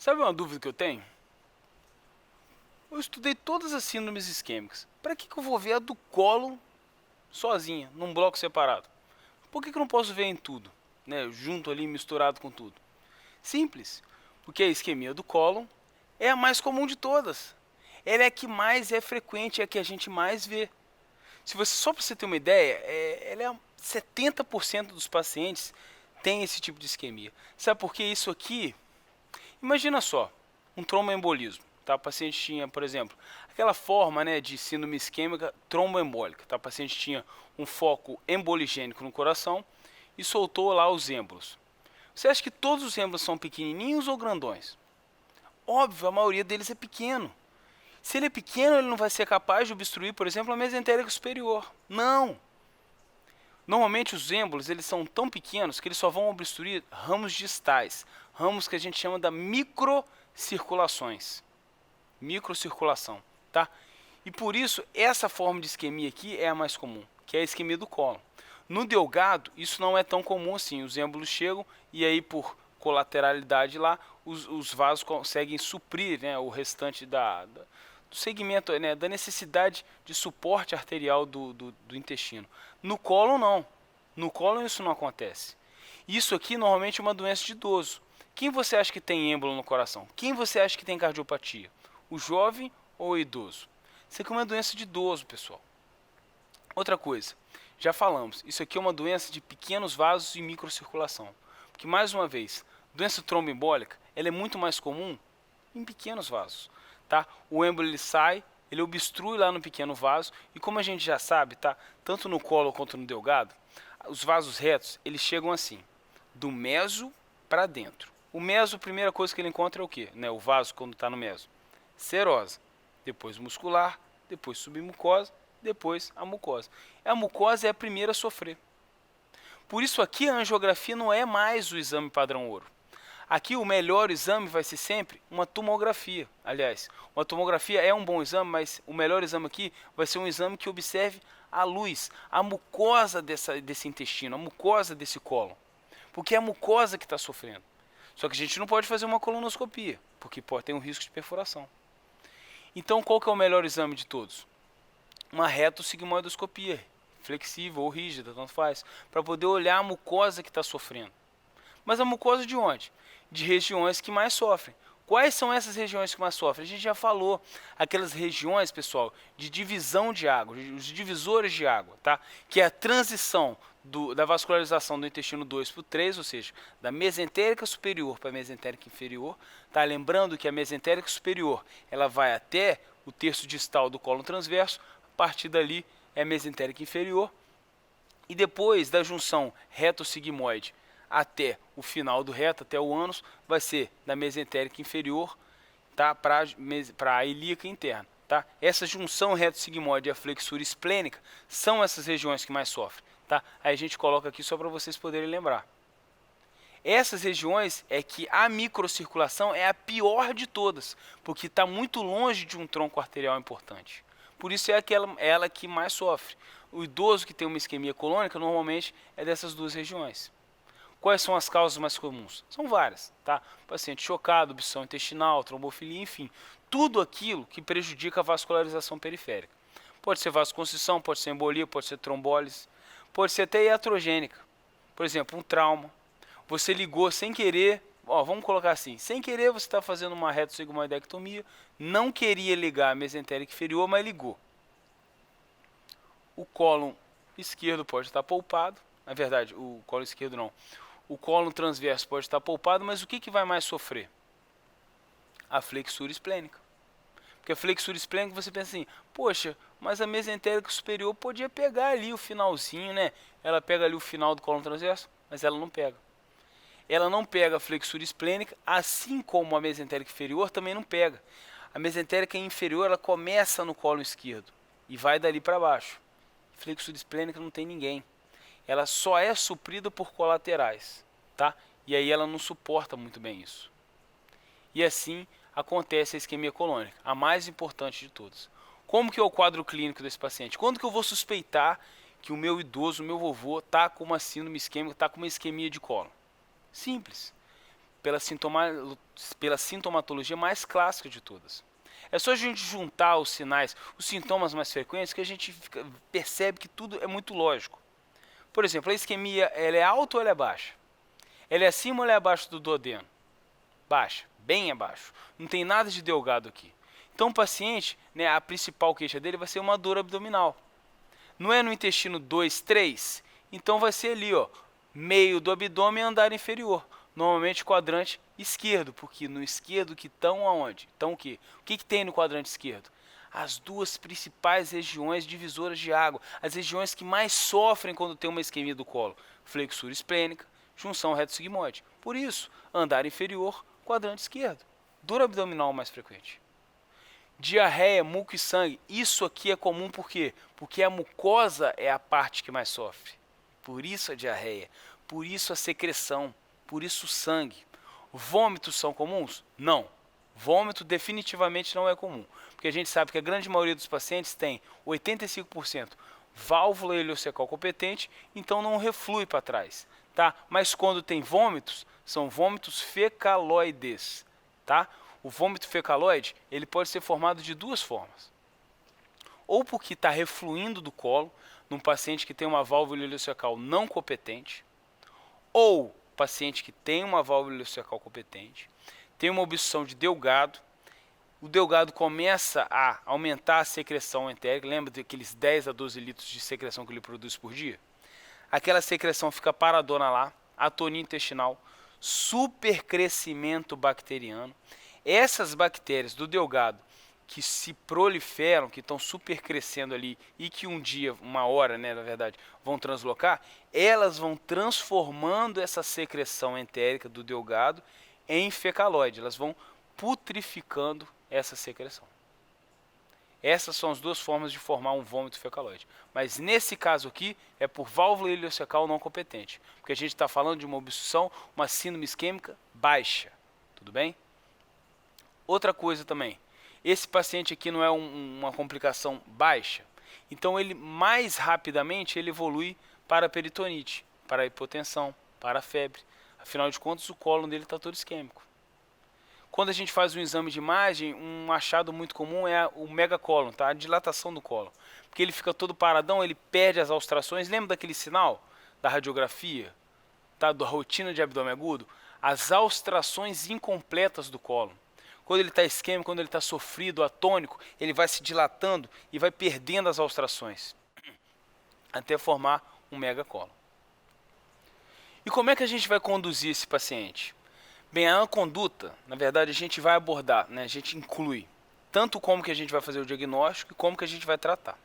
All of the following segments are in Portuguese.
Sabe uma dúvida que eu tenho? Eu estudei todas as síndromes isquêmicas. Para que eu vou ver a do cólon sozinha, num bloco separado? Por que eu não posso ver em tudo, né, junto ali, misturado com tudo? Simples, porque a isquemia do cólon é a mais comum de todas. Ela é a que mais é frequente, é a que a gente mais vê. Se você, só para você ter uma ideia, ela é 70% dos pacientes tem esse tipo de isquemia. Sabe por que isso aqui? Imagina só, um tromboembolismo. Tá? O paciente tinha, por exemplo, aquela forma, né, de síndrome isquêmica tromboembólica. Tá? O paciente tinha um foco emboligênico no coração e soltou lá os êmbolos. Você acha que todos os êmbolos são pequenininhos ou grandões? Óbvio, a maioria deles é pequeno. Se ele é pequeno, ele não vai ser capaz de obstruir, por exemplo, a mesentérica superior. Não! Normalmente os êmbolos eles são tão pequenos que eles só vão obstruir ramos distais, ramos que a gente chama da microcirculações. Microcirculação, tá? E por isso essa forma de isquemia aqui é a mais comum, que é a isquemia do cólon. No delgado, isso não é tão comum assim. Os êmbolos chegam e aí por colateralidade lá, os vasos conseguem suprir, né, o restante do segmento, né, da necessidade de suporte arterial do intestino. No cólon não. No cólon isso não acontece. Isso aqui normalmente é uma doença de idoso. Quem você acha que tem êmbolo no coração? Quem você acha que tem cardiopatia? O jovem ou o idoso? Isso aqui é uma doença de idoso, pessoal. Outra coisa, já falamos, isso aqui é uma doença de pequenos vasos e microcirculação. Porque, mais uma vez, doença tromboembólica, ela é muito mais comum em pequenos vasos. Tá? O êmbolo ele sai, ele obstrui lá no pequeno vaso, e como a gente já sabe, tá? Tanto no colo quanto no delgado, os vasos retos, eles chegam assim, do meso para dentro. O meso, a primeira coisa que ele encontra é o quê? Né? O vaso, quando está no meso. Serosa, depois muscular, depois submucosa, depois a mucosa. A mucosa é a primeira a sofrer. Por isso aqui a angiografia não é mais o exame padrão ouro. Aqui o melhor exame vai ser sempre uma tomografia. Aliás, uma tomografia é um bom exame, mas o melhor exame aqui vai ser um exame que observe a luz, a mucosa desse intestino, a mucosa desse cólon. Porque é a mucosa que está sofrendo. Só que a gente não pode fazer uma colonoscopia, porque pode ter um risco de perfuração. Então qual que é o melhor exame de todos? Uma retossigmoidoscopia, flexível ou rígida, tanto faz, para poder olhar a mucosa que está sofrendo. Mas a mucosa de onde? De regiões que mais sofrem. Quais são essas regiões que mais sofrem? A gente já falou, aquelas regiões, pessoal, de divisão de água, os divisores de água, tá? Que é a transição da vascularização do intestino 2 para o 3, ou seja, da mesentérica superior para a mesentérica inferior. Tá? Lembrando que a mesentérica superior ela vai até o terço distal do cólon transverso, a partir dali é a mesentérica inferior, e depois da junção reto-sigmoide até o final do reto, até o ânus, vai ser da mesentérica inferior, tá, para a ilíaca interna. Tá? Essa junção reto-sigmoide e a flexura esplênica são essas regiões que mais sofrem. Tá? Aí a gente coloca aqui só para vocês poderem lembrar. Essas regiões é que a microcirculação é a pior de todas, porque está muito longe de um tronco arterial importante. Por isso é ela que mais sofre. O idoso que tem uma isquemia colônica normalmente é dessas duas regiões. Quais são as causas mais comuns? São várias, tá? Paciente chocado, obstrução intestinal, trombofilia, enfim, tudo aquilo que prejudica a vascularização periférica. Pode ser vasoconstrição, pode ser embolia, pode ser trombólise, pode ser até iatrogênica. Por exemplo, um trauma. Você ligou sem querer, vamos colocar assim, sem querer você está fazendo uma retossigmoidectomia, não queria ligar a mesentérica inferior, mas ligou. O cólon esquerdo pode estar polpado, na verdade, o cólon esquerdo não. O cólon transverso pode estar polpado, mas o que vai mais sofrer? A flexura esplênica. Porque a flexura esplênica você pensa assim, poxa, mas a mesentérica superior podia pegar ali o finalzinho, né? Ela pega ali o final do cólon transverso, mas ela não pega. Ela não pega a flexura esplênica, assim como a mesentérica inferior também não pega. A mesentérica inferior ela começa no cólon esquerdo e vai dali para baixo. Flexura esplênica não tem ninguém. Ela só é suprida por colaterais, tá? E aí ela não suporta muito bem isso. E assim acontece a isquemia colônica, a mais importante de todas. Como que é o quadro clínico desse paciente? Quando que eu vou suspeitar que o meu idoso, o meu vovô, está com uma síndrome isquêmica, está com uma isquemia de cólon? Simples. pela sintomatologia mais clássica de todas. É só a gente juntar os sinais, os sintomas mais frequentes, que a gente percebe que tudo é muito lógico. Por exemplo, a isquemia, ela é alta ou ela é baixa? Ela é acima ou ela é abaixo do duodeno? Baixa, bem abaixo. Não tem nada de delgado aqui. Então o paciente, né, a principal queixa dele vai ser uma dor abdominal. Não é no intestino 2, 3? Então vai ser ali, ó, meio do abdômen, andar inferior. Normalmente quadrante esquerdo, porque no esquerdo que estão aonde? Estão o quê? O que tem no quadrante esquerdo? As duas principais regiões divisoras de água, as regiões que mais sofrem quando tem uma isquemia do colo, flexura esplênica, junção reto-sigmoide. Por isso, andar inferior, quadrante esquerdo. Dor abdominal mais frequente. Diarreia, muco e sangue. Isso aqui é comum por quê? Porque a mucosa é a parte que mais sofre. Por isso a diarreia, por isso a secreção, por isso o sangue. Vômitos são comuns? Não. Vômito definitivamente não é comum, porque a gente sabe que a grande maioria dos pacientes tem 85% válvula ileocecal competente, então não reflui para trás, tá? Mas quando tem vômitos, são vômitos fecaloides, tá? O vômito fecaloide, ele pode ser formado de duas formas. Ou porque está refluindo do colo, num paciente que tem uma válvula ileocecal não competente, ou paciente que tem uma válvula ileocecal competente, tem uma obstrução de delgado, o delgado começa a aumentar a secreção entérica, lembra daqueles 10 a 12 litros de secreção que ele produz por dia? Aquela secreção fica paradona lá, atonia intestinal, supercrescimento bacteriano. Essas bactérias do delgado que se proliferam, que estão super crescendo ali e que um dia, uma hora, né, na verdade, vão translocar, elas vão transformando essa secreção entérica do delgado em fecaloide, elas vão putrificando essa secreção. Essas são as duas formas de formar um vômito fecaloide. Mas nesse caso aqui é por válvula ileocecal não competente, porque a gente está falando de uma obstrução, uma síndrome isquêmica baixa, tudo bem? Outra coisa também, esse paciente aqui não é uma complicação baixa, então ele mais rapidamente ele evolui para a peritonite, para a hipotensão, para a febre. Afinal de contas, o cólon dele está todo isquêmico. Quando a gente faz um exame de imagem, um achado muito comum é o megacólon, tá? A dilatação do cólon. Porque ele fica todo paradão, ele perde as austrações. Lembra daquele sinal da radiografia, tá? Da rotina de abdômen agudo? As austrações incompletas do cólon. Quando ele está isquêmico, quando ele está sofrido, atônico, ele vai se dilatando e vai perdendo as austrações até formar um megacólon. E como é que a gente vai conduzir esse paciente? Bem, a conduta, na verdade, a gente vai abordar, né? A gente inclui tanto como que a gente vai fazer o diagnóstico e como que a gente vai tratar.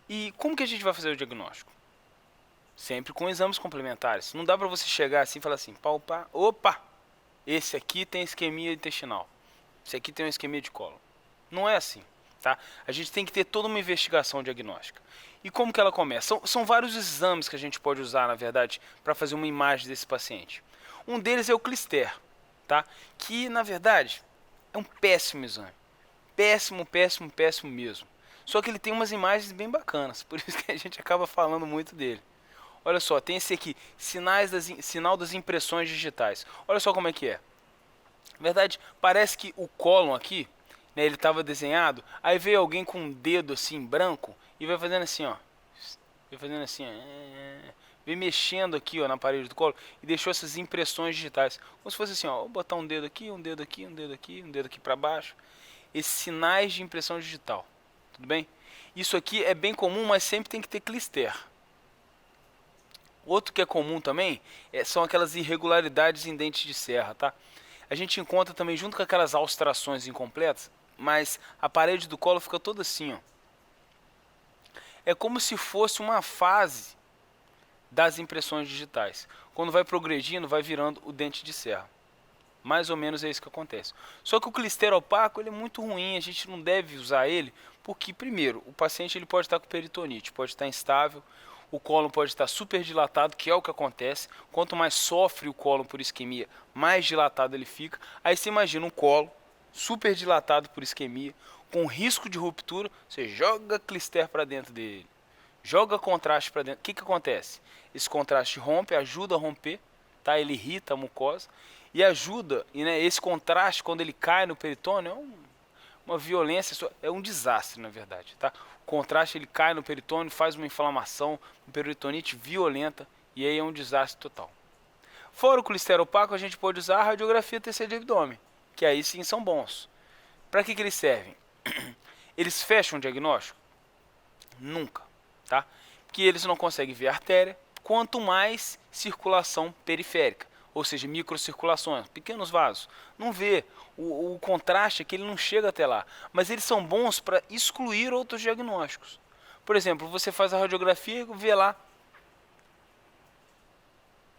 E como que a gente vai fazer o diagnóstico? Sempre com exames complementares. Não dá para você chegar assim e falar assim, palpar, opa, esse aqui tem isquemia intestinal, esse aqui tem uma isquemia de cólon. Não é assim, tá? A gente tem que ter toda uma investigação diagnóstica. E como que ela começa? São vários exames que a gente pode usar, na verdade, para fazer uma imagem desse paciente. Um deles é o Clister, tá? Que, na verdade, é um péssimo exame. Péssimo, péssimo, péssimo mesmo. Só que ele tem umas imagens bem bacanas, por isso que a gente acaba falando muito dele. Olha só, tem esse aqui, sinal das impressões digitais. Olha só como é que é. Na verdade, parece que o cólon aqui, né, ele estava desenhado, aí veio alguém com um dedo assim, branco, e vai fazendo assim, ó. Vai fazendo assim, ó. Vem mexendo aqui, ó, na parede do colo e deixou essas impressões digitais. Como se fosse assim, ó, vou botar um dedo aqui, um dedo aqui, um dedo aqui, um dedo aqui para baixo. Esses sinais de impressão digital. Tudo bem? Isso aqui é bem comum, mas sempre tem que ter clister. Outro que é comum também são aquelas irregularidades em dente de serra, tá? A gente encontra também junto com aquelas austrações incompletas, mas a parede do colo fica toda assim, ó. É como se fosse uma fase das impressões digitais. Quando vai progredindo, vai virando o dente de serra. Mais ou menos é isso que acontece. Só que o clister opaco ele é muito ruim, a gente não deve usar ele, porque primeiro, o paciente ele pode estar com peritonite, pode estar instável, o cólon pode estar super dilatado, que é o que acontece. Quanto mais sofre o cólon por isquemia, mais dilatado ele fica. Aí você imagina um cólon super dilatado por isquemia, com risco de ruptura, você joga clister para dentro dele. Joga contraste para dentro. O que acontece? Esse contraste rompe, ajuda a romper, tá? Ele irrita a mucosa E ajuda, e né, esse contraste, quando ele cai no peritônio, uma violência, é um desastre, na verdade. Tá? O contraste, ele cai no peritônio, faz uma inflamação, uma peritonite violenta, e aí é um desastre total. Fora o colistério opaco, a gente pode usar a radiografia TC de abdômen, que aí sim são bons. Para que eles servem? Eles fecham o diagnóstico? Nunca, tá? Porque eles não conseguem ver a artéria, quanto mais circulação periférica, ou seja, microcirculações, pequenos vasos. Não vê. O contraste é que ele não chega até lá, mas eles são bons para excluir outros diagnósticos. Por exemplo, você faz a radiografia e vê lá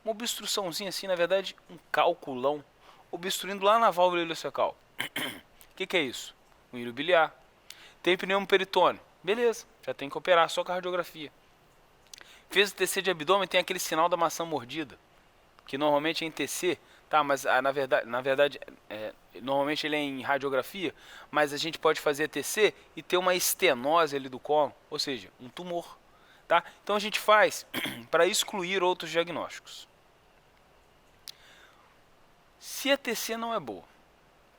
uma obstruçãozinha assim, na verdade, um calculão, obstruindo lá na válvula ileocecal. O que é isso? Um hilo biliar. Tem pneumo peritônio. Beleza, já tem que operar só com a radiografia. Fez o TC de abdômen, tem aquele sinal da maçã mordida, que normalmente é em TC, tá? Mas na verdade normalmente ele é em radiografia, mas a gente pode fazer TC e ter uma estenose ali do colo, ou seja, um tumor, tá? Então a gente faz para excluir outros diagnósticos. Se a TC não é boa,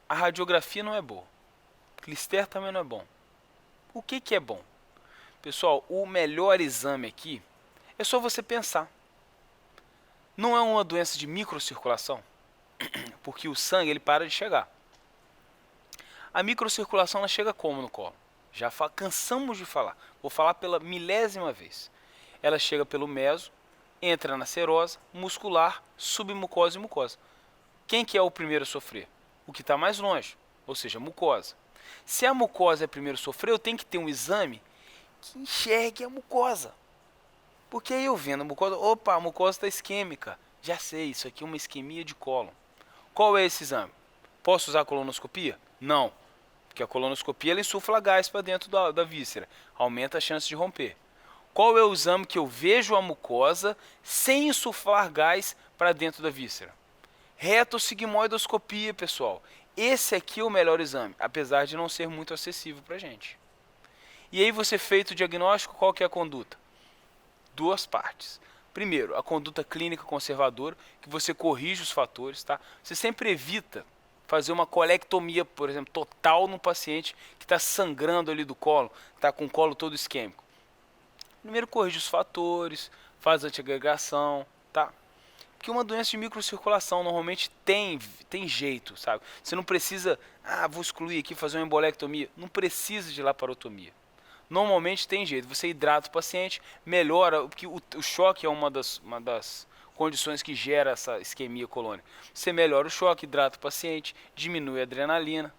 a radiografia não é boa, o clister também não é bom, o que é bom? Pessoal, o melhor exame aqui é só você pensar. Não é uma doença de microcirculação? Porque o sangue ele para de chegar. A microcirculação ela chega como no colo? Já cansamos de falar. Vou falar pela milésima vez. Ela chega pelo meso, entra na serosa, muscular, submucosa e mucosa. Quem que é o primeiro a sofrer? O que está mais longe, ou seja, a mucosa. Se a mucosa é primeiro a sofrer, eu tenho que ter um exame que enxergue a mucosa. Porque aí eu vendo a mucosa, opa, a mucosa está isquêmica. Já sei, isso aqui é uma isquemia de cólon. Qual é esse exame? Posso usar a colonoscopia? Não, porque a colonoscopia ela insufla gás para dentro da víscera, aumenta a chance de romper. Qual é o exame que eu vejo a mucosa sem insuflar gás para dentro da víscera? Retossigmoidoscopia, pessoal. Esse aqui é o melhor exame, apesar de não ser muito acessível para a gente. E aí você feito o diagnóstico, qual que é a conduta? Duas partes. Primeiro, a conduta clínica conservadora, que você corrige os fatores, tá? Você sempre evita fazer uma colectomia, por exemplo, total no paciente que está sangrando ali do colo, está com o colo todo isquêmico. Primeiro, corrige os fatores, faz antiagregação, tá? Porque uma doença de microcirculação normalmente tem jeito, sabe? Você não precisa, vou excluir aqui, fazer uma embolectomia. Não precisa de laparotomia. Normalmente tem jeito, você hidrata o paciente, melhora, porque o choque é uma das condições que gera essa isquemia colônica. Você melhora o choque, hidrata o paciente, diminui a adrenalina,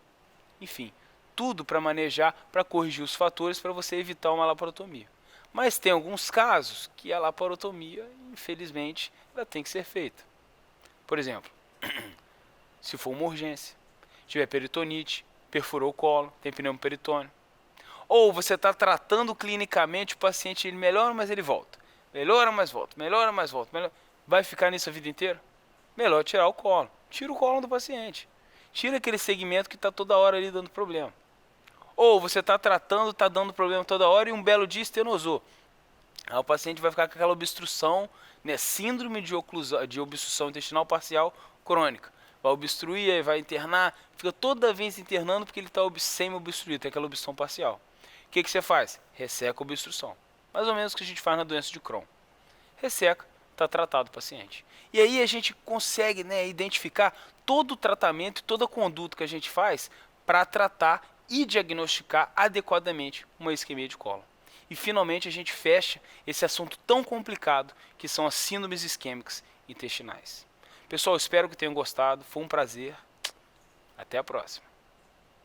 enfim, tudo para manejar, para corrigir os fatores para você evitar uma laparotomia. Mas tem alguns casos que a laparotomia, infelizmente, ela tem que ser feita. Por exemplo, se for uma urgência, tiver peritonite, perfurou o colo, tem pneumo peritônio. Ou você está tratando clinicamente o paciente, ele melhora, mas ele volta. Melhora, mas volta. Melhora, mas volta. Melhora. Vai ficar nisso a vida inteira? Melhor tirar o colo. Tira o colo do paciente. Tira aquele segmento que está toda hora ali dando problema. Ou você está tratando, está dando problema toda hora e um belo dia estenosou. Aí o paciente vai ficar com aquela obstrução, né, síndrome de obstrução intestinal parcial crônica. Vai obstruir, aí vai internar, fica toda vez internando porque ele está semi-obstruído, tem aquela obstrução parcial. O que você faz? Resseca a obstrução. Mais ou menos o que a gente faz na doença de Crohn. Resseca, está tratado o paciente. E aí a gente consegue, né, identificar todo o tratamento e toda a conduta que a gente faz para tratar e diagnosticar adequadamente uma isquemia de cólon. E finalmente a gente fecha esse assunto tão complicado que são as síndromes isquêmicas intestinais. Pessoal, espero que tenham gostado. Foi um prazer. Até a próxima.